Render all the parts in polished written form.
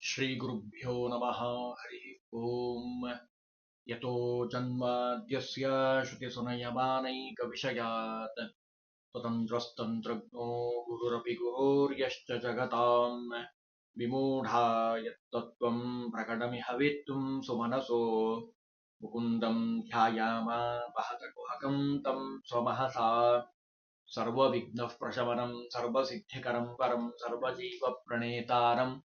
श्रीगुरुभ्यो नमः। हरि ओम। यतो जन्माद्यस्य श्रुतिसुनयमानैकविषयात् स्वतन्त्रस्तन्त्रज्ञो गुरुरपि गुरोर्यश्च जगताम् विमूढा यत्तत्त्वं प्रकटमिह वेत्तुं सुमनसो मुकुन्दं ध्यायामा वहतकुहकं तं स्वमहसा सर्वविघ्नः प्रशमनं सर्वसिद्धिकरं परं सर्वजीवप्रणेतारम्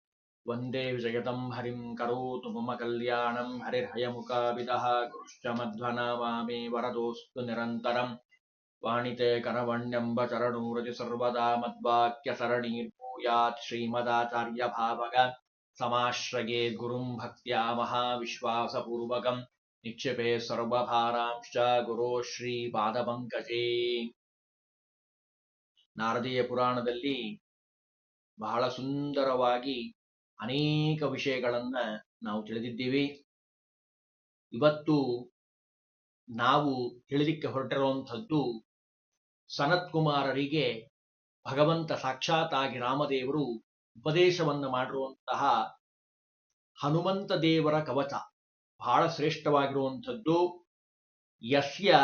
वन्दे विजयतं हरिं करोतु मम कल्याणं। हरिर्हयमुखाभिदः गुरुश्च मध्वनामा मे वरदोऽस्तु निरन्तरम्। वाणिते करवण्यम्बचरणूरति सर्वदा मद्वाक्यसरणीर्भूयात् श्रीमदाचार्यभावग समाश्रये गुरुं भक्त्या महाविश्वासपूर्वकं निक्षिपे सर्वभारांश्च गुरो ಶ್ರೀಪಾದಪಂಕಜೇ। ನಾರದೀಯ ಪುರಾಣದಲ್ಲಿ ಬಹಳ ಸುಂದರವಾಗಿ ಅನೇಕ ವಿಷಯಗಳನ್ನ ನಾವು ತಿಳಿದಿದ್ದೀವಿ. ಇವತ್ತು ನಾವು ತಿಳಿಲಿಕ್ಕೆ ಹೊರಟಿರುವಂಥದ್ದು ಸನತ್ ಕುಮಾರರಿಗೆ ಭಗವಂತ ಸಾಕ್ಷಾತ್ ಆಗಿ ರಾಮದೇವರು ಉಪದೇಶವನ್ನ ಮಾಡಿರುವಂತಹ ಹನುಮಂತ ದೇವರ ಕವಚ ಬಹಳ ಶ್ರೇಷ್ಠವಾಗಿರುವಂಥದ್ದು. ಯಸ್ಯ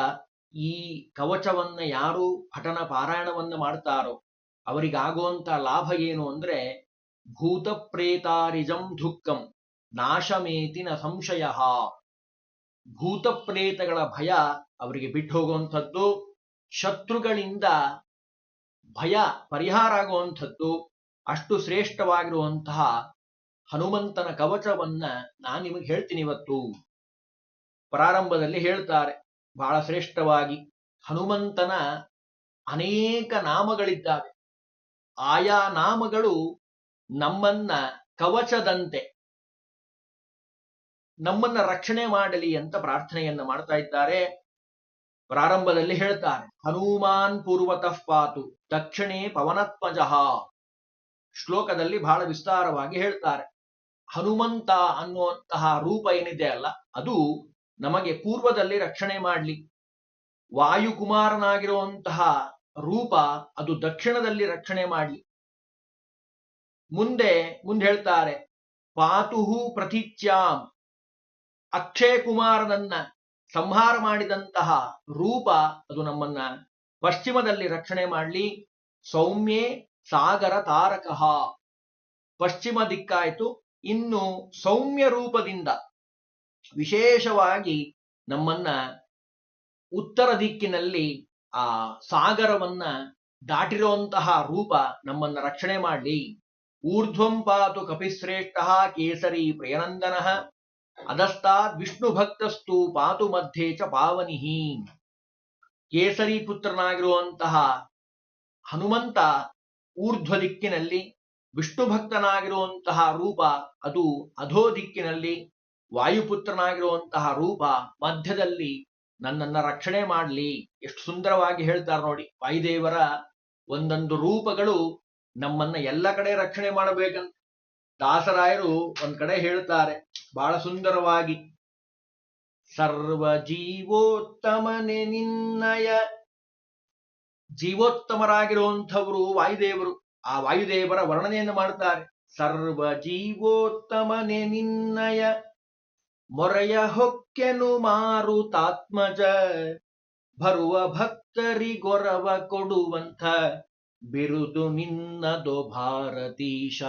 ಈ ಕವಚವನ್ನ ಯಾರು ಪಠನ ಪಾರಾಯಣವನ್ನ ಮಾಡ್ತಾರೋ ಅವರಿಗಾಗುವಂತ ಲಾಭ ಏನು ಅಂದ್ರೆ ಭೂತ ಪ್ರೇತಾರಿಜಂ ದುಃಖಂ ನಾಶಮೇತಿ ನ ಸಂಶಯ. ಭೂತ ಪ್ರೇತಗಳ ಭಯ ಅವರಿಗೆ ಬಿಟ್ಟು ಹೋಗುವಂಥದ್ದು, ಶತ್ರುಗಳಿಂದ ಭಯ ಪರಿಹಾರ ಆಗುವಂಥದ್ದು. ಅಷ್ಟು ಶ್ರೇಷ್ಠವಾಗಿರುವಂತಹ ಹನುಮಂತನ ಕವಚವನ್ನ ನಾನು ನಿಮಗೆ ಹೇಳ್ತೀನಿ ಇವತ್ತು. ಪ್ರಾರಂಭದಲ್ಲಿ ಹೇಳ್ತಾರೆ ಬಹಳ ಶ್ರೇಷ್ಠವಾಗಿ ಹನುಮಂತನ ಅನೇಕ ನಾಮಗಳಿದ್ದಾವೆ. ಆಯಾ ನಾಮಗಳು ನಮ್ಮನ್ನ ಕವಚದಂತೆ ನಮ್ಮನ್ನ ರಕ್ಷಣೆ ಮಾಡಲಿ ಅಂತ ಪ್ರಾರ್ಥನೆಯನ್ನ ಮಾಡ್ತಾ ಇದ್ದಾರೆ. ಪ್ರಾರಂಭದಲ್ಲಿ ಹೇಳ್ತಾರೆ ಹನುಮಾನ್ ಪೂರ್ವತಃ ಪಾತು ದಕ್ಷಿಣೆ ಪವನತ್ಮಜಃ. ಶ್ಲೋಕದಲ್ಲಿ ಬಹಳ ವಿಸ್ತಾರವಾಗಿ ಹೇಳ್ತಾರೆ ಹನುಮಂತ ಅನ್ನುವಂತಹ ರೂಪ ಏನಿದೆ ಅಲ್ಲ ಅದು ನಮಗೆ ಪೂರ್ವದಲ್ಲಿ ರಕ್ಷಣೆ ಮಾಡಲಿ, ವಾಯುಕುಮಾರನಾಗಿರುವಂತಹ ರೂಪ ಅದು ದಕ್ಷಿಣದಲ್ಲಿ ರಕ್ಷಣೆ ಮಾಡಲಿ. ಮುಂದೆ ಹೇಳ್ತಾರೆ ಪಾತುಹು ಪ್ರತೀಚ್ಯಾಂ, ಅಕ್ಷಯ ಕುಮಾರನನ್ನ ಸಂಹಾರ ಮಾಡಿದಂತಹ ರೂಪ ಅದು ನಮ್ಮನ್ನ ಪಶ್ಚಿಮದಲ್ಲಿ ರಕ್ಷಣೆ ಮಾಡಲಿ. ಸೌಮ್ಯೆ ಸಾಗರ ತಾರಕಃ, ಪಶ್ಚಿಮ ದಿಕ್ಕಾಯ್ತು. ಇನ್ನು ಸೌಮ್ಯ ರೂಪದಿಂದ ವಿಶೇಷವಾಗಿ ನಮ್ಮನ್ನ ಉತ್ತರ ದಿಕ್ಕಿನಲ್ಲಿ ಆ ಸಾಗರವನ್ನ ದಾಟಿರುವಂತಹ ರೂಪ ನಮ್ಮನ್ನ ರಕ್ಷಣೆ ಮಾಡಲಿ. ಊರ್ಧ್ವಂ ಪಾತು ಕಪಿಶ್ರೇಷ್ಠ ಕೇಸರಿ ಪ್ರಿಯನಂದನ ಅಧಸ್ತಾದ್ ವಿಷ್ಣು ಭಕ್ತಸ್ತು ಪಾತು ಮಧ್ಯೆ ಚ ಪಾವನಿಹಿ. ಕೇಸರಿ ಪುತ್ರನಾಗಿರುವಂತಹ ಹನುಮಂತ ಊರ್ಧ್ವ ದಿಕ್ಕಿನಲ್ಲಿ, ವಿಷ್ಣು ಭಕ್ತನಾಗಿರುವಂತಹ ರೂಪ ಅದು ಅಧೋ ದಿಕ್ಕಿನಲ್ಲಿ, ವಾಯುಪುತ್ರನಾಗಿರುವಂತಹ ರೂಪ ಮಧ್ಯದಲ್ಲಿ ನನ್ನನ್ನ ರಕ್ಷಣೆ ಮಾಡಲಿ. ಎಷ್ಟು ಸುಂದರವಾಗಿ ಹೇಳ್ತಾರೆ ನೋಡಿ. ವಾಯುದೇವರ ಒಂದೊಂದು ರೂಪಗಳು ನಮ್ಮನ್ನ ಎಲ್ಲ ಕಡೆ ರಕ್ಷಣೆ ಮಾಡಬೇಕಂತ ದಾಸರಾಯರು ಒಂದ್ ಕಡೆ ಹೇಳ್ತಾರೆ ಬಹಳ ಸುಂದರವಾಗಿ. ಸರ್ವ ಜೀವೋತ್ತಮನೆ ನಿನ್ನಯ, ಜೀವೋತ್ತಮರಾಗಿರುವಂಥವರು ವಾಯುದೇವರು. ಆ ವಾಯುದೇವರ ವರ್ಣನೆಯನ್ನು ಮಾಡ್ತಾರೆ. ಸರ್ವ ಜೀವೋತ್ತಮನೆ ನಿನ್ನಯ ಮೊರೆಯ ಹೊಕ್ಕೆನು ಮಾರುತಾತ್ಮಜ, ಬರುವ ಭಕ್ತರಿಗೊರವ ಕೊಡುವಂಥ ಬಿರುದು ನಿನ್ನದೋ ಭಾರತೀಶ,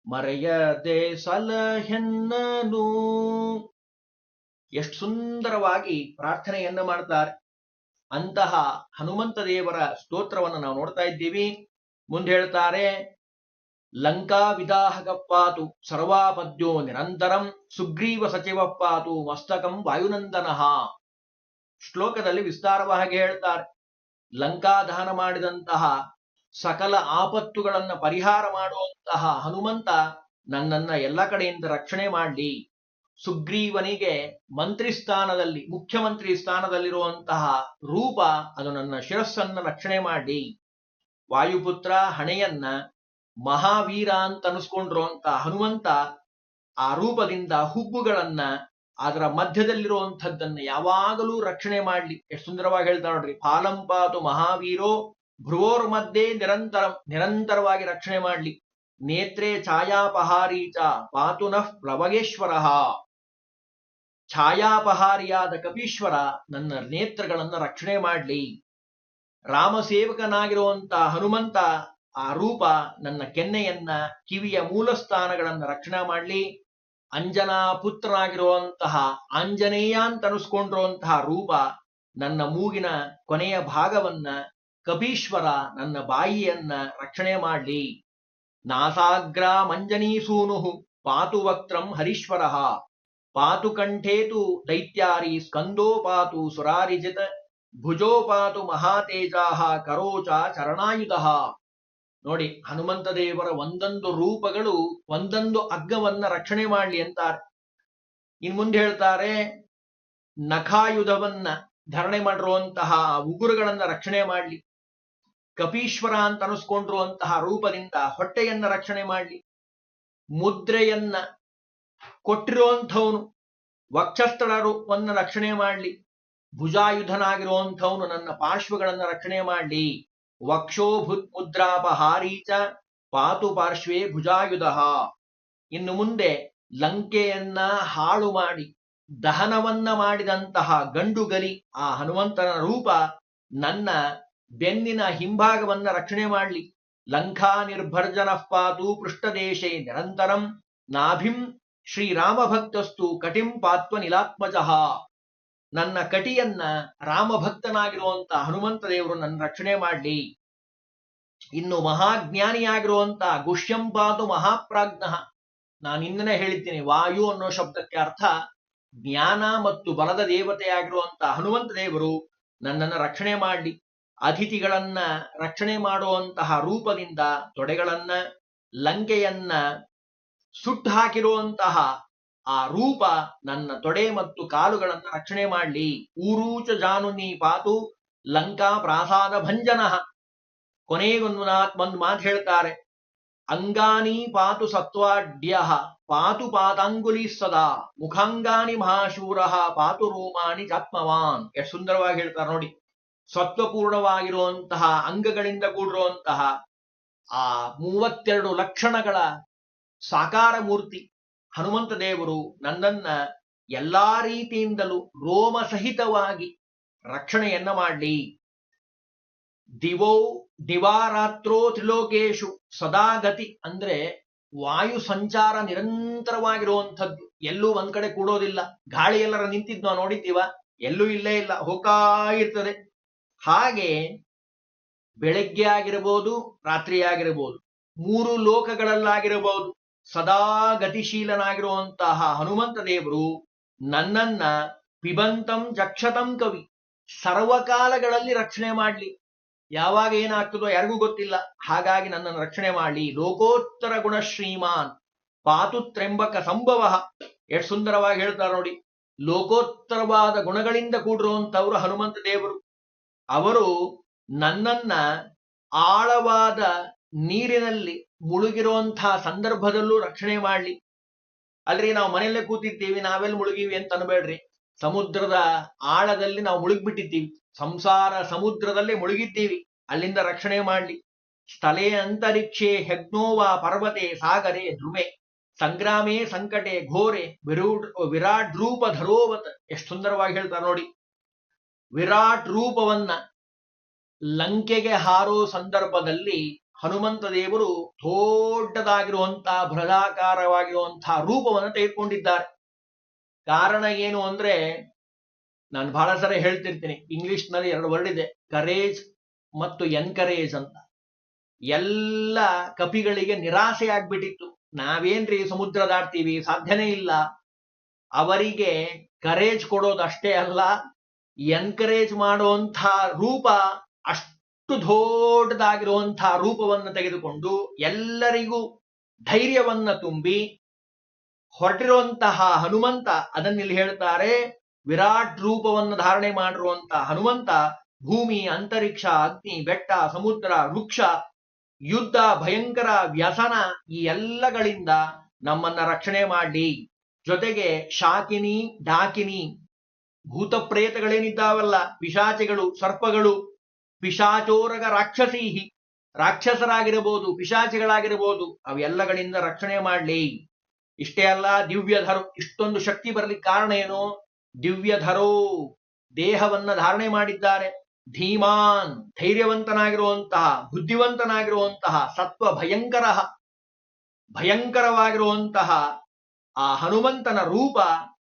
ಮರೆಯದೆ ಸಲಹೆನ್ನನು. ಎಷ್ಟು ಸುಂದರವಾಗಿ ಪ್ರಾರ್ಥನೆಯನ್ನ ಮಾಡ್ತಾರೆ. ಅಂತಹ ಹನುಮಂತ ದೇವರ ಸ್ತೋತ್ರವನ್ನು ನಾವು ನೋಡ್ತಾ ಇದ್ದೀವಿ. ಮುಂದೆ ಹೇಳ್ತಾರೆ ಲಂಕಾ ವಿದಾಹಕಪ್ಪಾತು ಸರ್ವಾಪದ್ಯೋ ನಿರಂತರಂ, ಸುಗ್ರೀವ ಸಚಿವ ಪಾತು ಮಸ್ತಕಂ ವಾಯುನಂದನಃ. ಶ್ಲೋಕದಲ್ಲಿ ವಿಸ್ತಾರವಾಗಿ ಹೇಳ್ತಾರೆ ಲಂಕಾ ದಹನ ಮಾಡಿದಂತಹ ಸಕಲ ಆಪತ್ತುಗಳನ್ನ ಪರಿಹಾರ ಮಾಡುವಂತಹ ಹನುಮಂತ ನನ್ನನ್ನ ಎಲ್ಲ ಕಡೆಯಿಂದ ರಕ್ಷಣೆ ಮಾಡಲಿ. ಸುಗ್ರೀವನಿಗೆ ಮಂತ್ರಿ ಸ್ಥಾನದಲ್ಲಿ, ಮುಖ್ಯಮಂತ್ರಿ ಸ್ಥಾನದಲ್ಲಿರುವಂತಹ ರೂಪ ಅದು ನನ್ನ ಶಿರಸ್ಸನ್ನ ರಕ್ಷಣೆ ಮಾಡಲಿ. ವಾಯುಪುತ್ರ ಹಣೆಯನ್ನ ಮಹಾವೀರ ಅಂತ ಅನಿಸ್ಕೊಂಡಿರುವಂತಹ ಹನುಮಂತ ಆ ರೂಪದಿಂದ ಹುಬ್ಬುಗಳನ್ನ ಅದರ ಮಧ್ಯದಲ್ಲಿರುವಂಥದ್ದನ್ನ ಯಾವಾಗಲೂ ರಕ್ಷಣೆ ಮಾಡಲಿ. ಎಷ್ಟು ಸುಂದರವಾಗಿ ಹೇಳ್ತಾರೆ ನೋಡ್ರಿ. ಫಾಲಂಪಾತು ಮಹಾವೀರೋ ಭ್ರುವೋರ್ ಮಧ್ಯೆ ನಿರಂತರವಾಗಿ ರಕ್ಷಣೆ ಮಾಡಲಿ. ನೇತ್ರೇ ಛಾಯಾಪಹಾರೀ ಚ ಪಾತು ನಃ ಪ್ಲವಗೇಶ್ವರಃ. ಛಾಯಾಪಹಾರಿಯಾದ ಕಪೀಶ್ವರ ನನ್ನ ನೇತ್ರಗಳನ್ನ ರಕ್ಷಣೆ ಮಾಡಲಿ. ರಾಮಸೇವಕನಾಗಿರುವಂತ ಹನುಮಂತ ಆ ರೂಪ ನನ್ನ ಕೆನ್ನೆಯನ್ನ, ಕಿವಿಯ ಮೂಲಸ್ಥಾನಗಳನ್ನ ರಕ್ಷಣೆ ಮಾಡಲಿ. ಅಂಜನಾ ಪುತ್ರನಾಗಿರುವಂತಹ ಆಂಜನೇಯ ಅಂತ ಅನಿಸ್ಕೊಂಡಿರುವಂತಹ ರೂಪ ನನ್ನ ಮೂಗಿನ ಕೊನೆಯ ಭಾಗವನ್ನ, ಕಪೀಶ್ವರ ನನ್ನ ಬಾಯಿಯನ್ನ ರಕ್ಷಣೆ ಮಾಡಲಿ. ನಾಸಾಗ್ರ ಮಂಜನೀಸೂನು ಪಾತು ವಕ್ತ್ರಂ ಹರೀಶ್ವರ ಪಾತು ಕಂಠೇತು ದೈತ್ಯಾರಿ ಸ್ಕಂದೋಪಾತು ಸುರಾರಿಜಿತ ಭುಜೋಪಾತು ಮಹಾತೇಜಾಹ ಕರೋಚ ಚರಣಾಯುಧ. ನೋಡಿ, ಹನುಮಂತ ದೇವರ ಒಂದೊಂದು ರೂಪಗಳು ಒಂದೊಂದು ಅಗ್ಗವನ್ನ ರಕ್ಷಣೆ ಮಾಡಲಿ ಅಂತಾರೆ. ಇನ್ ಮುಂದೆ ಹೇಳ್ತಾರೆ, ನಖಾಯುಧವನ್ನ ಧರಣೆ ಮಾಡಿರುವಂತಹ ಉಗುರುಗಳನ್ನ ರಕ್ಷಣೆ ಮಾಡಲಿ. ಕಪೀಶ್ವರ ಅಂತ ಅನಿಸ್ಕೊಂಡಿರುವಂತಹ ರೂಪದಿಂದ ಹೊಟ್ಟೆಯನ್ನ ರಕ್ಷಣೆ ಮಾಡಲಿ. ಮುದ್ರೆಯನ್ನ ಕೊಟ್ಟಿರುವಂಥವನು ವಕ್ಷಸ್ಥಳ ರೂಪವನ್ನು ರಕ್ಷಣೆ ಮಾಡಲಿ. ಭುಜಾಯುಧನಾಗಿರುವಂಥವನು ನನ್ನ ಪಾರ್ಶ್ವಗಳನ್ನ ರಕ್ಷಣೆ ಮಾಡಲಿ. ವಕ್ಷೋಭುತ್ ಮುದ್ರಾಪಹಾರೀಚ ಪಾತು ಪಾರ್ಶ್ವೇ ಭುಜಾಯುಧ. ಇನ್ನು ಮುಂದೆ ಲಂಕೆಯನ್ನ ಹಾಳು ಮಾಡಿ ದಹನವನ್ನ ಮಾಡಿದಂತಹ ಗಂಡುಗಲಿ ಆ ಹನುಮಂತನ ರೂಪ ನನ್ನ ಬೆನ್ನಿನ ಹಿಂಭಾಗವನ್ನ ರಕ್ಷಣೆ ಮಾಡಲಿ. ಲಂಕಾ ನಿರ್ಭರ್ಜನ ಪಾತು ಪೃಷ್ಠದೇಶೇ ನಿರಂತರಂ ನಾಭಿಂ ಶ್ರೀರಾಮಭಕ್ತಸ್ತು ಕಟಿಂ ಪಾತ್ವ ನಿಲಾತ್ಮಜಃ. ನನ್ನ ಕಟಿಯನ್ನ ರಾಮಭಕ್ತನಾಗಿರುವಂತ ಹನುಮಂತ ದೇವರು ನನ್ನ ರಕ್ಷಣೆ ಮಾಡಲಿ. ಇನ್ನು ಮಹಾಜ್ಞಾನಿಯಾಗಿರುವಂತ ಗುಷ್ಯಂ ಪಾತು ಮಹಾಪ್ರಾಜ್ಞ. ನಾನು ಇನ್ನೇ ಹೇಳಿದ್ದೀನಿ, ವಾಯು ಅನ್ನೋ ಶಬ್ದಕ್ಕೆ ಅರ್ಥ ಜ್ಞಾನ ಮತ್ತು ಬಲದ ದೇವತೆಯಾಗಿರುವಂತ ಹನುಮಂತ ದೇವರು ನನ್ನನ್ನು ರಕ್ಷಣೆ ಮಾಡಲಿ. ಅತಿಥಿಗಳನ್ನ ರಕ್ಷಣೆ ಮಾಡುವಂತಹ ರೂಪದಿಂದ ತೊಡೆಗಳನ್ನ, ಲಂಕೆಯನ್ನ ಸುಟ್ಟು ಹಾಕಿರುವಂತಹ ಆ ರೂಪ ನನ್ನ ತೊಡೆ ಮತ್ತು ಕಾಲುಗಳನ್ನ ರಕ್ಷಣೆ ಮಾಡಲಿ. ಊರೂಚ ಜಾನುನಿ ಪಾತು ಲಂಕಾ ಪ್ರಾಸಾದ ಭಂಜನ. ಕೊನೆಗೊಂದು ಮಾತು ಹೇಳ್ತಾರೆ, ಅಂಗಾನಿ ಪಾತು ಸತ್ವಾಡ್ಯ ಪಾತು ಪಾತಾಂಗುಲಿ ಸದಾ ಮುಖಾಂಗಾನಿ ಮಹಾಶೂರ ಪಾತು ರೋಮಾನಿ ಚಾತ್ಮವಾನ್. ಎಷ್ಟು ಸುಂದರವಾಗಿ ಹೇಳ್ತಾರೆ ನೋಡಿ. ಸತ್ವಪೂರ್ಣವಾಗಿರುವಂತಹ ಅಂಗಗಳಿಂದ ಕೂಡಿರುವಂತಹ ಆ 32 ಲಕ್ಷಣಗಳ ಸಾಕಾರ ಮೂರ್ತಿ ಹನುಮಂತ ದೇವರು ನನ್ನನ್ನ ಎಲ್ಲಾ ರೀತಿಯಿಂದಲೂ ರೋಮ ಸಹಿತವಾಗಿ ರಕ್ಷಣೆಯನ್ನ ಮಾಡಲಿ. ದಿವಾರಾತ್ರೋ ತ್ರಿಲೋಕೇಶು ಸದಾಗತಿ ಅಂದ್ರೆ ವಾಯು ಸಂಚಾರ ನಿರಂತರವಾಗಿರುವಂಥದ್ದು. ಎಲ್ಲೂ ಒಂದ್ ಕಡೆ ಕೂಡೋದಿಲ್ಲ. ಗಾಳಿ ಎಲ್ಲರ ನಿಂತಿದ್ ನಾವು ನೋಡಿದ್ದೀವ? ಎಲ್ಲೂ ಇಲ್ಲೇ ಇಲ್ಲ, ಹೋಗ್ತಾ ಇರ್ತದೆ. ಹಾಗೆ ಬೆಳಗ್ಗೆ ಆಗಿರಬಹುದು, ರಾತ್ರಿ ಆಗಿರಬಹುದು, 3 ಲೋಕಗಳಲ್ಲಾಗಿರಬಹುದು, ಸದಾ ಗತಿಶೀಲನಾಗಿರುವಂತಹ ಹನುಮಂತ ದೇವರು ನನ್ನನ್ನ ಪಿಬಂತಂ ಜಕ್ಷತಂ ಕವಿ ಸರ್ವಕಾಲಗಳಲ್ಲಿ ರಕ್ಷಣೆ ಮಾಡಲಿ. ಯಾವಾಗ ಏನಾಗ್ತದೋ ಯಾರಿಗೂ ಗೊತ್ತಿಲ್ಲ. ಹಾಗಾಗಿ ನನ್ನನ್ನು ರಕ್ಷಣೆ ಮಾಡಲಿ. ಲೋಕೋತ್ತರ ಗುಣ ಶ್ರೀಮಾನ್ ಪಾತು ತ್ರ್ಯಂಬಕ ಸಂಭವ. ಎಷ್ಟು ಸುಂದರವಾಗಿ ಹೇಳ್ತಾರೆ ನೋಡಿ. ಲೋಕೋತ್ತರವಾದ ಗುಣಗಳಿಂದ ಕೂಡಿರುವಂತವರು ಹನುಮಂತ ದೇವರು. ಅವರು ನನ್ನನ್ನ ಆಳವಾದ ನೀರಿನಲ್ಲಿ ಮುಳುಗಿರುವಂತಹ ಸಂದರ್ಭದಲ್ಲೂ ರಕ್ಷಣೆ ಮಾಡಲಿ. ಅಲ್ರಿ, ನಾವು ಮನೆಯಲ್ಲೇ ಕೂತಿರ್ತೀವಿ, ನಾವೆಲ್ಲಿ ಮುಳುಗಿವಿ ಅಂತ ಅನ್ಬೇಡ್ರಿ. ಸಮುದ್ರದ ಆಳದಲ್ಲಿ ನಾವು ಮುಳುಗಿಬಿಟ್ಟಿದ್ದೀವಿ, ಸಂಸಾರ ಸಮುದ್ರದಲ್ಲಿ ಮುಳುಗಿದ್ದೀವಿ. ಅಲ್ಲಿಂದ ರಕ್ಷಣೆ ಮಾಡಲಿ. ಸ್ಥಳೇ ಅಂತರಿಕ್ಷೇ ಹೆಗ್ನೋವಾ ಪರ್ವತೆ ಸಾಗರೆ ಧ್ರುವೆ ಸಂಗ್ರಾಮೇ ಸಂಕಟೆ ಘೋರೆ ವಿರಾಟ್ ರೂಪ ಧರೋವತ್. ಎಷ್ಟು ಸುಂದರವಾಗಿ ಹೇಳ್ತಾರೆ ನೋಡಿ. ವಿರಾಟ್ ರೂಪವನ್ನ ಲಂಕೆಗೆ ಹಾರೋ ಸಂದರ್ಭದಲ್ಲಿ ಹನುಮಂತ ದೇವರು ದೊಡ್ಡದಾಗಿರುವಂತಹ ಬೃಹದಾಕಾರವಾಗಿರುವಂತಹ ರೂಪವನ್ನು ತೆಗೆದುಕೊಂಡಿದ್ದಾರೆ. ಕಾರಣ ಏನು ಅಂದ್ರೆ, ನಾನು ಬಹಳ ಸರಿ ಹೇಳ್ತಿರ್ತೀನಿ, ಇಂಗ್ಲಿಷ್ ನಲ್ಲಿ 2 ವರ್ಡ್ ಇದೆ, ಕರೇಜ್ ಮತ್ತು ಎನ್ಕರೇಜ್ ಅಂತ. ಎಲ್ಲ ಕಪಿಗಳಿಗೆ ನಿರಾಸೆ ಆಗ್ಬಿಟ್ಟಿತ್ತು. ನಾವೇನ್ರಿ ಸಮುದ್ರ ದಾಟ್ತೀವಿ, ಸಾಧ್ಯನೇ ಇಲ್ಲ. ಅವರಿಗೆ ಕರೇಜ್ ಕೊಡೋದಷ್ಟೇ ಅಲ್ಲ, ಎನ್ಕರೇಜ್ ಮಾಡುವಂತಹ ರೂಪ, ಅಷ್ಟು ದೊಡ್ಡದಾಗಿರುವಂತಹ ರೂಪವನ್ನು ತೆಗೆದುಕೊಂಡು ಎಲ್ಲರಿಗೂ ಧೈರ್ಯವನ್ನ ತುಂಬಿ ಹೊರಟಿರುವಂತಹ ಹನುಮಂತ. ಅದನ್ನಿಲ್ಲಿ ಹೇಳ್ತಾರೆ, ವಿರಾಟ್ ರೂಪವನ್ನು ಧಾರಣೆ ಮಾಡಿರುವಂತಹ ಹನುಮಂತ ಭೂಮಿ, ಅಂತರಿಕ್ಷ, ಅಗ್ನಿ, ಬೆಟ್ಟ, ಸಮುದ್ರ, ವೃಕ್ಷ, ಯುದ್ಧ, ಭಯಂಕರ ವ್ಯಸನ, ಈ ಎಲ್ಲಗಳಿಂದ ನಮ್ಮನ್ನ ರಕ್ಷಣೆ ಮಾಡಲಿ. ಜೊತೆಗೆ ಶಾಕಿನಿ, ಡಾಕಿನಿ, ಭೂತ ಪ್ರೇತಗಳೇನಿದ್ದಾವಲ್ಲ, ಪಿಶಾಚಿಗಳು, ಸರ್ಪಗಳು, ಪಿಶಾಚೋರಗ ರಾಕ್ಷಸೀಹಿ, ರಾಕ್ಷಸರಾಗಿರಬಹುದು, ಪಿಶಾಚಿಗಳಾಗಿರಬಹುದು, ಅವೆಲ್ಲಗಳಿಂದ ರಕ್ಷಣೆ ಮಾಡ್ಲಿ. ಇಷ್ಟೇ ಅಲ್ಲ, ದಿವ್ಯಧರು, ಇಷ್ಟೊಂದು ಶಕ್ತಿ ಬರಲಿಕ್ಕೆ ಕಾರಣ ಏನು? ದಿವ್ಯಧರೋ, ದೇಹವನ್ನ ಧಾರಣೆ ಮಾಡಿದ್ದಾರೆ. ಧೀಮಾನ್, ಧೈರ್ಯವಂತನಾಗಿರುವಂತಹ, ಬುದ್ಧಿವಂತನಾಗಿರುವಂತಹ, ಸತ್ವ ಭಯಂಕರ, ಭಯಂಕರವಾಗಿರುವಂತಹ ಆ ಹನುಮಂತನ ರೂಪ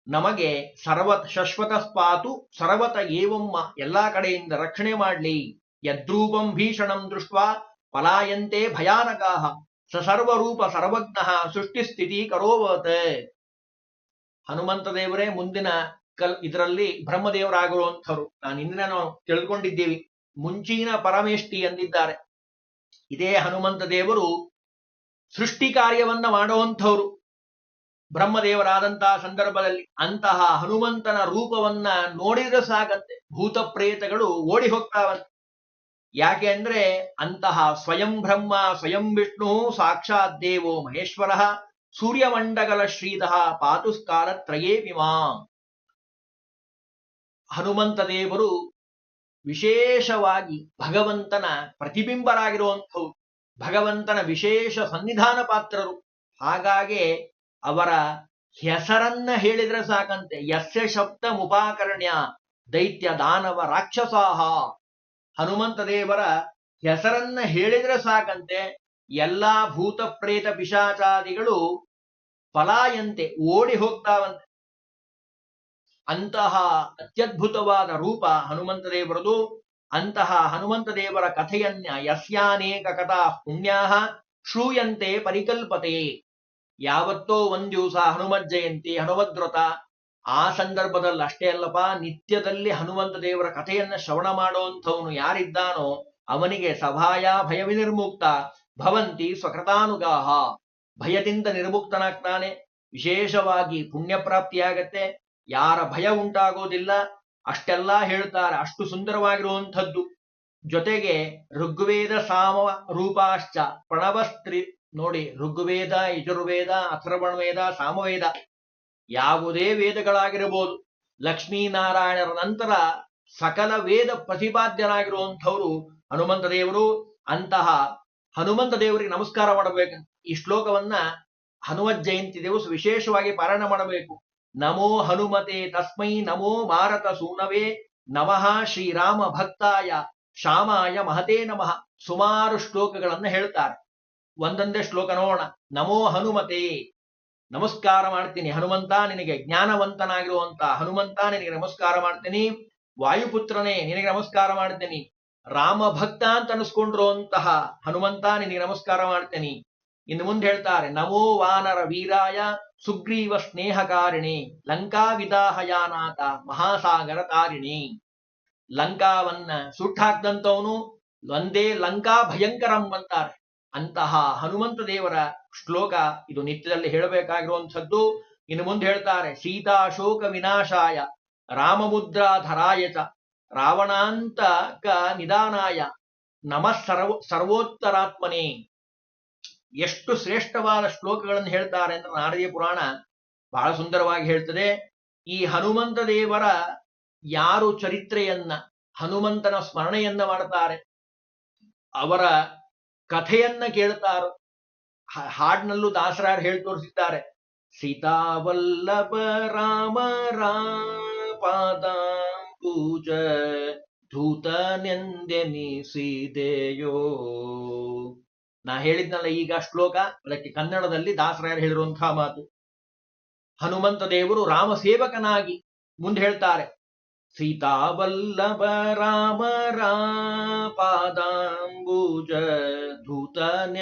ನಮಗೆ ಶಶ್ವತ ಸ್ಪಾತು ಸರ್ವತ ಏವಮ್ಮ, ಎಲ್ಲಾ ಕಡೆಯಿಂದ ರಕ್ಷಣೆ ಮಾಡ್ಲಿ. ಯದ್ರೂಪಂ ಭೀಷಣಂ ದೃಷ್ಟ ಪಲಾಯಂತೆ ಭಯಾನಕಾಹ ಸರ್ವರೂಪ ಸರ್ವಜ್ಞ ಸೃಷ್ಟಿಸ್ಥಿತಿ ಕರೋವತ್. ಹನುಮಂತ ದೇವರೇ ಮುಂದಿನ ಇದರಲ್ಲಿ ಬ್ರಹ್ಮದೇವರಾಗಿರುವಂಥವ್ರು. ನಾನು ಇಂದಿನ ನಾವು ತಿಳ್ಕೊಂಡಿದ್ದೀವಿ, ಮುಂಚಿನ ಪರಮೇಷ್ಠಿ ಎಂದಿದ್ದಾರೆ. ಇದೇ ಹನುಮಂತ ದೇವರು ಸೃಷ್ಟಿ ಕಾರ್ಯವನ್ನ ಮಾಡುವಂಥವ್ರು ಬ್ರಹ್ಮದೇವರಾದಂತಹ ಸಂದರ್ಭದಲ್ಲಿ. ಅಂತಹ ಹನುಮಂತನ ರೂಪವನ್ನ ನೋಡಿದ್ರೆ ಸಾಕಂತೆ ಭೂತ ಪ್ರೇತಗಳು ಓಡಿ ಹೋಗ್ತಾವಂತೆ. ಯಾಕೆ ಅಂದ್ರೆ ಅಂತಹ ಸ್ವಯಂ ಬ್ರಹ್ಮ, ಸ್ವಯಂ ವಿಷ್ಣು, ಸಾಕ್ಷಾತ್ ದೇವೋ ಮಹೇಶ್ವರ, ಸೂರ್ಯಮಂಡಗಲ ಶ್ರೀಧಃ ಪಾತುಸ್ಕಾಲ ತ್ರಯೇಪಿಮಾ. ಹನುಮಂತ ದೇವರು ವಿಶೇಷವಾಗಿ ಭಗವಂತನ ಪ್ರತಿಬಿಂಬರಾಗಿರುವಂಥವು, ಭಗವಂತನ ವಿಶೇಷ ಸನ್ನಿಧಾನ ಪಾತ್ರರು. ಹಾಗಾಗಿ ಅವರ ಹೆಸರನ್ನ ಹೇಳಿದ್ರೆ ಸಾಕಂತೆ, ಯಸ್ಯ ಶಬ್ದ ಮುಪಾಕರ್ಣ್ಯ ದೈತ್ಯ ದಾನವ ರಾಕ್ಷಸಾಹ. ಹನುಮಂತ ದೇವರ ಹೆಸರನ್ನ ಹೇಳಿದ್ರೆ ಸಾಕಂತೆ ಎಲ್ಲಾ ಭೂತ ಪ್ರೇತ ಪಿಶಾಚಾದಿಗಳು ಪಲಾಯಂತೆ ಓಡಿ ಹೋಗ್ತಾವಂತೆ. ಅಂತಹ ಅತ್ಯದ್ಭುತವಾದ ರೂಪ ಹನುಮಂತ ದೇವರದು. ಅಂತಹ ಹನುಮಂತ ದೇವರ ಕಥೆಯನ್ನ ಯಸ್ಯಾನೇಕ ಕಥಾ ಪುಣ್ಯಾ ಶ್ರೂಯಂತೆ ಪರಿಕಲ್ಪತೆ. ಯಾವತ್ತೋ ಒಂದ್ ದಿವಸ ಹನುಮತ್ ಜಯಂತಿ, ಹನುಮದ್ವ್ರತ, ಆ ಸಂದರ್ಭದಲ್ಲಿ ಅಷ್ಟೇ ಅಲ್ಲಪ್ಪ, ನಿತ್ಯದಲ್ಲಿ ಹನುಮಂತ ದೇವರ ಕಥೆಯನ್ನ ಶ್ರವಣ ಮಾಡುವಂಥವನು ಯಾರಿದ್ದಾನೋ ಅವನಿಗೆ ಸಭಾಯ ಭಯ ವಿನಿರ್ಮುಕ್ತ ಭವಂತಿ ಸ್ವಕೃತಾನುಗಾಹ. ಭಯದಿಂದ ನಿರ್ಮುಕ್ತನಾಗ್ತಾನೆ, ವಿಶೇಷವಾಗಿ ಪುಣ್ಯ ಪ್ರಾಪ್ತಿಯಾಗತ್ತೆ, ಯಾರ ಭಯ ಉಂಟಾಗೋದಿಲ್ಲ. ಅಷ್ಟೆಲ್ಲ ಹೇಳ್ತಾರೆ, ಅಷ್ಟು ಸುಂದರವಾಗಿರುವಂಥದ್ದು. ಜೊತೆಗೆ ಋಗ್ವೇದ ಸಾಮ ರೂಪಾಶ್ಚ ಪ್ರಣವಸ್ತ್ರಿ. ನೋಡಿ, ಋಗ್ವೇದ, ಯಜುರ್ವೇದ, ಅಥರ್ವಣವೇದ, ಸಾಮವೇದ, ಯಾವುದೇ ವೇದಗಳಾಗಿರಬಹುದು, ಲಕ್ಷ್ಮೀನಾರಾಯಣರ ನಂತರ ಸಕಲ ವೇದ ಪ್ರತಿಪಾದ್ಯರಾಗಿರುವಂಥವರು ಹನುಮಂತ ದೇವರು. ಅಂತಹ ಹನುಮಂತ ದೇವರಿಗೆ ನಮಸ್ಕಾರ ಮಾಡಬೇಕು. ಈ ಶ್ಲೋಕವನ್ನ ಹನುಮತ್ ಜಯಂತಿ ದಿವಸ ವಿಶೇಷವಾಗಿ ಪಾರಾಯಣ ಮಾಡಬೇಕು. ನಮೋ ಹನುಮತೆ ತಸ್ಮೈ ನಮೋ ಭಾರತ ಸೂನವೇ ನಮಃ ಶ್ರೀರಾಮ ಭಕ್ತಾಯ ಶ್ಯಾಮಾಯ ಮಹತೇ ನಮಃ. ಸುಮಾರು ಶ್ಲೋಕಗಳನ್ನು ಹೇಳ್ತಾರೆ. ಒಂದೊಂದೇ ಶ್ಲೋಕ ನೋಡೋಣ. ನಮೋ ಹನುಮತೆ, ನಮಸ್ಕಾರ ಮಾಡ್ತೀನಿ ಹನುಮಂತ, ನಿನಗೆ ಜ್ಞಾನವಂತನಾಗಿರುವಂತ ಹನುಮಂತ ನಿನಗೆ ನಮಸ್ಕಾರ ಮಾಡ್ತೀನಿ. ವಾಯುಪುತ್ರನೇ ನಿನಗೆ ನಮಸ್ಕಾರ ಮಾಡ್ತೀನಿ. ರಾಮ ಭಕ್ತ ಅಂತ ಅನಿಸ್ಕೊಂಡಿರುವಂತಹ ಹನುಮಂತ ನಿನಗೆ ನಮಸ್ಕಾರ ಮಾಡ್ತೀನಿ. ಇನ್ನು ಮುಂದೆ ಹೇಳ್ತಾರೆ, ನಮೋ ವಾನರ ವೀರಾಯ ಸುಗ್ರೀವ ಸ್ನೇಹಕಾರಿಣಿ ಲಂಕಾ ವಿದಾಹಯಾನಾಥ ಮಹಾಸಾಗರ ತಾರಿಣಿ. ಲಂಕಾವನ್ನ ಸುಟ್ಟಾಕ್ದಂಥವನು, ಒಂದೇ ಲಂಕಾ ಭಯಂಕರಂ ಅಂತಾರೆ. ಅಂತಹ ಹನುಮಂತ ದೇವರ ಶ್ಲೋಕ ಇದು ನಿತ್ಯದಲ್ಲಿ ಹೇಳಬೇಕಾಗಿರುವಂಥದ್ದು. ಇನ್ನು ಮುಂದೆ ಹೇಳ್ತಾರೆ, ಸೀತಾಶೋಕ ವಿನಾಶಾಯ ರಾಮಮುದ್ರಾಧರಾಯ ಚ ರಾವಣಾಂತಕ ನಿಧಾನಾಯ ನಮಃ ಸರ್ವೋತ್ತರಾತ್ಮನೇ. ಎಷ್ಟು ಶ್ರೇಷ್ಠವಾದ ಶ್ಲೋಕಗಳನ್ನು ಹೇಳ್ತಾರೆ ಅಂದ್ರೆ ನಾರದೀಯ ಪುರಾಣ ಬಹಳ ಸುಂದರವಾಗಿ ಹೇಳ್ತದೆ. ಈ ಹನುಮಂತ ದೇವರ ಯಾರು ಚರಿತ್ರೆಯನ್ನ, ಹನುಮಂತನ ಸ್ಮರಣೆಯನ್ನ ಮಾಡ್ತಾರೆ, ಅವರ ಕಥೆಯನ್ನ ಕೇಳ್ತಾರೋ, ಹಾಡಿನಲ್ಲೂ ದಾಸರಾಯರು ಹೇಳಿ ತೋರಿಸಿದ್ದಾರೆ. ಸೀತಾವಲ್ಲಭ ರಾಮ ಪಾದಾಂಬುಜ ಧೂತನೆಂದೆನಿಸಿದೆಯೋ. ನಾ ಹೇಳಿದ್ನಲ್ಲ ಈಗ ಶ್ಲೋಕ, ಅದಕ್ಕೆ ಕನ್ನಡದಲ್ಲಿ ದಾಸರಾಯರು ಹೇಳಿರುವಂತಹ ಮಾತು. ಹನುಮಂತ ದೇವರು ರಾಮ ಸೇವಕನಾಗಿ ಮುಂದೆ ಹೇಳ್ತಾರೆ, ಸೀತಾವಲ್ಲಭ ರಾಮ ಪಾದಾಂಬುಜ ಧೂತನೆಂದೆನಿಸಿದೆಯೋ.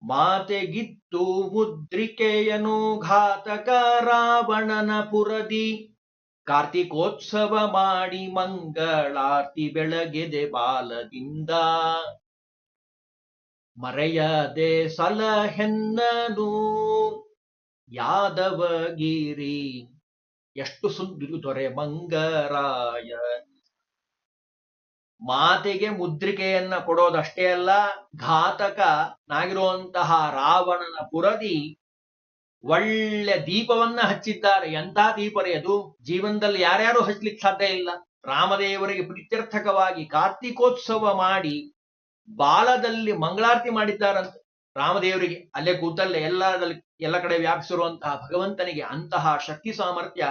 ಮಾತೆಗಿತ್ತು ಮುದ್ರಿಕೆಯನು ಘಾತಕ ರಾವಣನ ಪುರದಿ ಕಾರ್ತಿಕೋತ್ಸವ ಮಾಡಿ ಮಂಗಳಾರ್ತಿ ಬೆಳಗೆದೆ ಬಾಲದಿಂದ. ಮರೆಯದೆ ಸಲಹೆನ್ನನು ಯಾದವಗಿರಿ ಎಷ್ಟು ದೊರೆ ಮಂಗರಾಯ. ಮಾತೆಗೆ ಮುದ್ರಿಕೆಯನ್ನ ಕೊಡೋದಷ್ಟೇ ಅಲ್ಲ, ಘಾತಕನಾಗಿರುವಂತಹ ರಾವಣನ ಪುರದಿ ಒಳ್ಳೆ ದೀಪವನ್ನ ಹಚ್ಚಿದ್ದಾರೆ. ಎಂಥ ದೀಪರೇ ಅದು, ಜೀವನದಲ್ಲಿ ಯಾರ್ಯಾರು ಹಚ್ಲಿಕ್ಕೆ ಸಾಧ್ಯ ಇಲ್ಲ. ರಾಮದೇವರಿಗೆ ಪ್ರೀತ್ಯರ್ಥಕವಾಗಿ ಕಾರ್ತಿಕೋತ್ಸವ ಮಾಡಿ ಬಾಲದಲ್ಲಿ ಮಂಗಳಾರತಿ ಮಾಡಿದ್ದಾರಂತೆ ರಾಮದೇವರಿಗೆ. ಅಲ್ಲೇ ಕೂತಲ್ಲೇ ಎಲ್ಲ ಕಡೆ ವ್ಯಾಪಿಸಿರುವಂತಹ ಭಗವಂತನಿಗೆ ಅಂತಹ ಶಕ್ತಿ ಸಾಮರ್ಥ್ಯ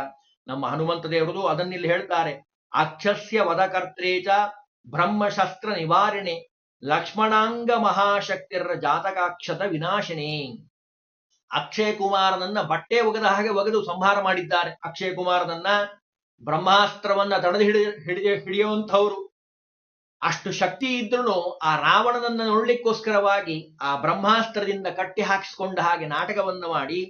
ನಮ್ಮ ಹನುಮಂತ ದೇವರದು. ಅದನ್ನಿಲ್ಲಿ ಹೇಳ್ತಾರೆ, ಅಕ್ಷಸ್ಯ ವದಕರ್ತೇಚ ಬ್ರಹ್ಮಶಸ್ತ್ರ ನಿವಾರಣೆ ಲಕ್ಷ್ಮಣಾಂಗ ಮಹಾಶಕ್ತಿರ ಜಾತಕಾಕ್ಷತ ವಿನಾಶಿನಿ. ಅಕ್ಷಯ ಕುಮಾರನನ್ನ ಬಟ್ಟೆ ಒಗೆದ ಹಾಗೆ ಒಗೆದು ಸಂಹಾರ ಮಾಡಿದ್ದಾರೆ. ಅಕ್ಷಯ ಕುಮಾರನನ್ನ ಬ್ರಹ್ಮಾಸ್ತ್ರವನ್ನ ತಡೆದು ಹಿಡಿಯುವಂಥವ್ರು. ಅಷ್ಟು ಶಕ್ತಿ ಇದ್ರೂ ಆ ರಾವಣನನ್ನ ನೋಡ್ಲಿಕ್ಕೋಸ್ಕರವಾಗಿ ಆ ಬ್ರಹ್ಮಾಸ್ತ್ರದಿಂದ ಕಟ್ಟಿ ಹಾಕಿಸಿಕೊಂಡ ಹಾಗೆ ನಾಟಕವನ್ನ ಮಾಡಿ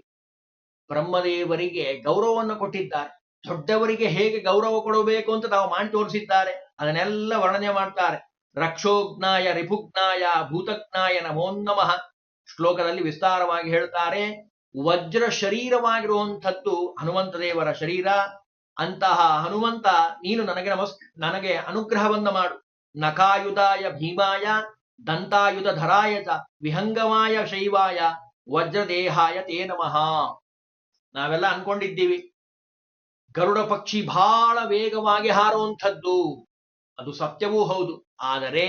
ಬ್ರಹ್ಮದೇವರಿಗೆ ಗೌರವವನ್ನು ಕೊಟ್ಟಿದ್ದಾರೆ. ದೊಡ್ಡವರಿಗೆ ಹೇಗೆ ಗೌರವ ಕೊಡಬೇಕು ಅಂತ ತಾವು ಮಾಡಿ ತೋರಿಸಿದ್ದಾರೆ. ಅದನ್ನೆಲ್ಲ ವರ್ಣನೆ ಮಾಡ್ತಾರೆ. ರಕ್ಷೋಜ್ಞಾಯ ರಿಪುಜ್ಞಾಯ ಭೂತಜ್ಞಾಯ ನಮೋ ನಮಃ ಶ್ಲೋಕದಲ್ಲಿ ವಿಸ್ತಾರವಾಗಿ ಹೇಳ್ತಾರೆ. ವಜ್ರ ಶರೀರವಾಗಿರುವಂಥದ್ದು ಹನುಮಂತ ದೇವರ ಶರೀರ. ಅಂತಹ ಹನುಮಂತ ನೀನು ನನಗೆ ಅನುಗ್ರಹವನ್ನ ಮಾಡು. ನಖಾಯುಧಾಯ ಭೀಮಾಯ ದಂತಾಯುಧ ಧರಾಯ ಚ ವಿಹಂಗಮಾಯ ಶೈವಾಯ ವಜ್ರದೇಹಾಯ ತೇ ನಮಃ. ನಾವೆಲ್ಲ ಅನ್ಕೊಂಡಿದ್ದೀವಿ ಗರುಡ ಪಕ್ಷಿ ಬಹಳ ವೇಗವಾಗಿ ಹಾರುವಂಥದ್ದು, ಅದು ಸತ್ಯವೂ ಹೌದು. ಆದರೆ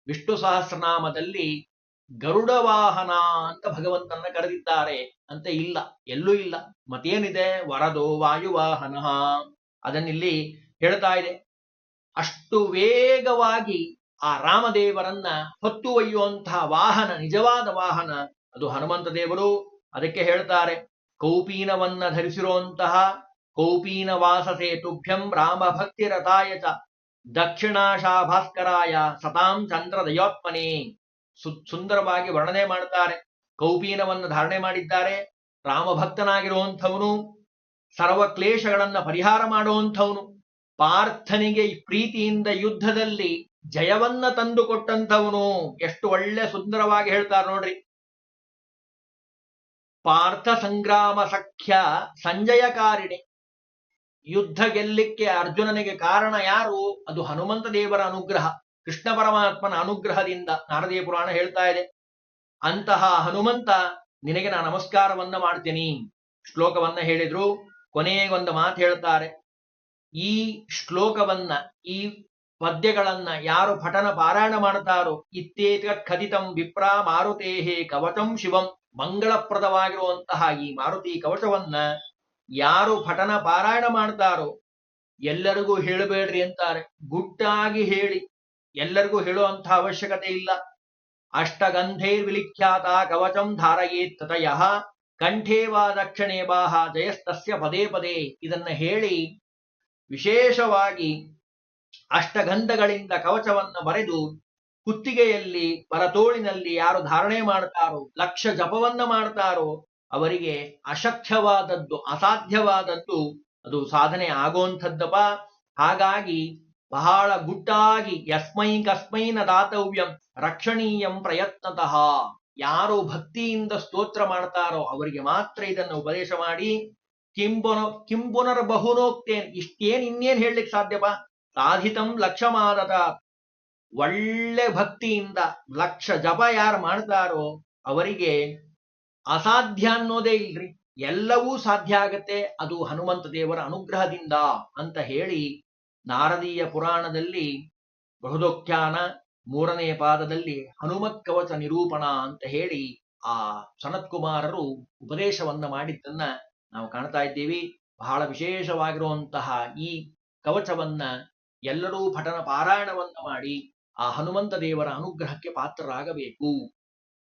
ವಿಷ್ಣು ಸಹಸ್ರನಾಮದಲ್ಲಿ ಗರುಡ ವಾಹನ ಅಂತ ಭಗವಂತನ ಕರೆದಿದ್ದಾರೆ ಅಂತ ಇಲ್ಲ, ಎಲ್ಲೂ ಇಲ್ಲ. ಮತ್ತೇನಿದೆ? ವರದೋ ವಾಯುವಾಹನ. ಅದನ್ನಿಲ್ಲಿ ಹೇಳ್ತಾ ಇದೆ. ಅಷ್ಟು ವೇಗವಾಗಿ ಆ ರಾಮದೇವರನ್ನ ಹೊತ್ತು ಒಯ್ಯುವಂತಹ ವಾಹನ, ನಿಜವಾದ ವಾಹನ ಅದು ಹನುಮಂತ ದೇವರು. ಅದಕ್ಕೆ ಹೇಳ್ತಾರೆ, ಕೌಪೀನವನ್ನ ಧರಿಸಿರುವಂತಹ ಕೌಪೀನ ವಾಸಸೆ ತುಭ್ಯಂ ರಾಮ ಭಕ್ತಿ ರಥಾಯ ಚ ದಕ್ಷಿಣಾಶಾ ಭಾಸ್ಕರಾಯ ಸತಾಂ ಚಂದ್ರ ದಯೋತ್ಮನೆ. ಸುಂದರವಾಗಿ ವರ್ಣನೆ ಮಾಡ್ತಾರೆ. ಕೌಪೀನವನ್ನು ಧಾರಣೆ ಮಾಡಿದ್ದಾರೆ. ರಾಮಭಕ್ತನಾಗಿರುವಂಥವನು, ಸರ್ವ ಕ್ಲೇಶಗಳನ್ನ ಪರಿಹಾರ ಮಾಡುವಂಥವನು, ಪಾರ್ಥನಿಗೆ ಪ್ರೀತಿಯಿಂದ ಯುದ್ಧದಲ್ಲಿ ಜಯವನ್ನ ತಂದುಕೊಟ್ಟಂಥವನು. ಎಷ್ಟು ಒಳ್ಳೆ ಸುಂದರವಾಗಿ ಹೇಳ್ತಾರೆ ನೋಡ್ರಿ. ಪಾರ್ಥ ಸಂಗ್ರಾಮ ಸಖ್ಯ ಸಂಜಯಕಾರಿಣಿ. ಯುದ್ಧ ಗೆಲ್ಲಿಕ್ಕೆ ಅರ್ಜುನನಿಗೆ ಕಾರಣ ಯಾರು? ಅದು ಹನುಮಂತ ದೇವರ ಅನುಗ್ರಹ, ಕೃಷ್ಣ ಪರಮಾತ್ಮನ ಅನುಗ್ರಹದಿಂದ. ನಾರದೀಯ ಪುರಾಣ ಹೇಳ್ತಾ ಇದೆ. ಅಂತಹ ಹನುಮಂತ ನಿನಗೆ ನಾನು ನಮಸ್ಕಾರವನ್ನ ಮಾಡ್ತೀನಿ. ಶ್ಲೋಕವನ್ನ ಹೇಳಿದ್ರು. ಕೊನೆಗೊಂದು ಮಾತು ಹೇಳ್ತಾರೆ. ಈ ಶ್ಲೋಕವನ್ನ, ಈ ಪದ್ಯಗಳನ್ನ ಯಾರು ಪಠನ ಪಾರಾಯಣ ಮಾಡ್ತಾರೋ ಇತ್ತೇತತ್ ಖದಿತಂ ವಿಪ್ರ ಮಾರುತೇಹೇ ಕವಚಂ ಶಿವಂ. ಮಂಗಳಪ್ರದವಾಗಿರುವಂತಹ ಈ ಮಾರುತಿ ಕವಚವನ್ನ ಯಾರು ಪಠನ ಪಾರಾಯಣ ಮಾಡ್ತಾರೋ, ಎಲ್ಲರಿಗೂ ಹೇಳಬೇಡ್ರಿ ಅಂತಾರೆ. ಗುಟ್ಟಾಗಿ ಹೇಳಿ, ಎಲ್ಲರಿಗೂ ಹೇಳುವಂತಹ ಅವಶ್ಯಕತೆ ಇಲ್ಲ. ಅಷ್ಟಗಂಧೈರ್ ವಿಲಿಖ್ಯಾತ ಕವಚಂ ಧಾರಯೇತ್ ತತಯಃ ಕಂಠೇ ವಾ ದಕ್ಷಿಣೇ ಬಾಹ ಜಯಸ್ತಸ್ಯ ಪದೇ ಪದೇ. ಇದನ್ನ ಹೇಳಿ ವಿಶೇಷವಾಗಿ ಅಷ್ಟಗಂಧಗಳಿಂದ ಕವಚವನ್ನ ಬರೆದು ಕುತ್ತಿಗೆಯಲ್ಲಿ ಬಲತೋಳಿನಲ್ಲಿ ಯಾರು ಧಾರಣೆ ಮಾಡ್ತಾರೋ, ಲಕ್ಷ ಜಪವನ್ನ ಮಾಡ್ತಾರೋ ಅವರಿಗೆ ಅಶಕ್ಯವಾದದ್ದು, ಅಸಾಧ್ಯವಾದದ್ದು ಅದು ಸಾಧನೆ ಆಗುವಂಥದ್ದಪ್ಪ. ಹಾಗಾಗಿ ಬಹಳ ಗುಟ್ಟಾಗಿ ಯಸ್ಮೈ ಕಸ್ಮೈ ನ ದಾತವ್ಯಂ ರಕ್ಷಣೀಯಂ ಪ್ರಯತ್ನತಃ. ಯಾರು ಭಕ್ತಿಯಿಂದ ಸ್ತೋತ್ರ ಮಾಡ್ತಾರೋ ಅವರಿಗೆ ಮಾತ್ರ ಇದನ್ನು ಉಪದೇಶ ಮಾಡಿ, ಕಿಂಪುನರ್ ಬಹುನೋಕ್ತೇನ್, ಇಷ್ಟೇನ್ ಇನ್ನೇನ್ ಹೇಳಲಿಕ್ಕೆ ಸಾಧ್ಯಪಾ. ಸಾಧಿತಂ ಲಕ್ಷಮಾದತ. ಒಳ್ಳೆ ಭಕ್ತಿಯಿಂದ ಲಕ್ಷ ಜಪ ಯಾರು ಮಾಡ್ತಾರೋ ಅವರಿಗೆ ಅಸಾಧ್ಯ ಅನ್ನೋದೇ ಇಲ್ರಿ, ಎಲ್ಲವೂ ಸಾಧ್ಯ ಆಗತ್ತೆ. ಅದು ಹನುಮಂತ ದೇವರ ಅನುಗ್ರಹದಿಂದ ಅಂತ ಹೇಳಿ ನಾರದೀಯ ಪುರಾಣದಲ್ಲಿ ಬೃಹದೋಖ್ಯಾನ 3ನೇ ಪಾದದಲ್ಲಿ ಹನುಮತ್ ಕವಚ ನಿರೂಪಣ ಅಂತ ಹೇಳಿ ಆ ಸನತ್ಕುಮಾರರು ಉಪದೇಶವನ್ನ ಮಾಡಿದ್ದನ್ನ ನಾವು ಕಾಣ್ತಾ ಇದ್ದೀವಿ. ಬಹಳ ವಿಶೇಷವಾಗಿರುವಂತಹ ಈ ಕವಚವನ್ನ ಎಲ್ಲರೂ ಪಠನ ಪಾರಾಯಣವನ್ನ ಮಾಡಿ ಆ ಹನುಮಂತ ದೇವರ ಅನುಗ್ರಹಕ್ಕೆ ಪಾತ್ರರಾಗಬೇಕು.